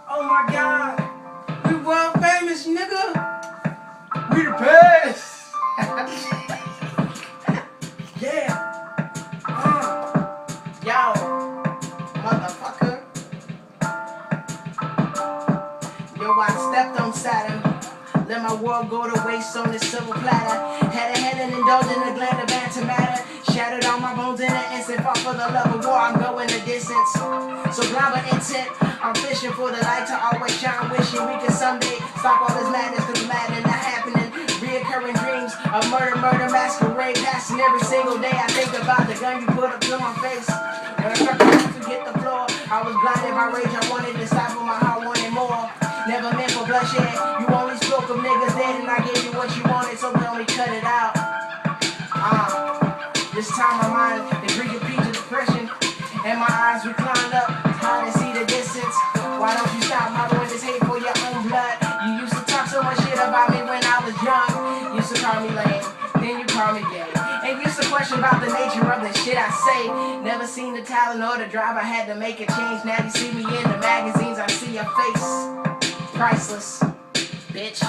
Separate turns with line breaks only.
Oh my God, we world famous, nigga. We the best. Yeah. Yo, motherfucker. Yo, I stepped on Saturn. Let my world go to waste on this silver platter. Had a head and indulged in a gland of antimatter. Shattered all my bones in an instant. Fought for the love of war, I'm going the distance. So blind but intent, I'm fishing for the light to always shine. Wishing we could someday stop all this madness, cause madness not happening. Reoccurring dreams of murder, masquerade. Passing every single day. I think about the gun you put up to my face. When I struck to get the floor, I was blinded by rage. I wanted to stop, but my heart wanted more. Never meant for bloodshed. You only spoke of niggas dead, and I gave you what you wanted, so tell me cut it out. This time my mind is repeat to depression, and my eyes reclined up, hard to see the distance. Why don't you stop modeling this hate for your own blood? You used to talk so much shit about me when I was young. Used to call me lame, then you call me gay, and used to question about the nature of the shit I say. Never seen the talent or the drive, I had to make a change. Now you see me in the magazines, I see your face. Priceless, bitch.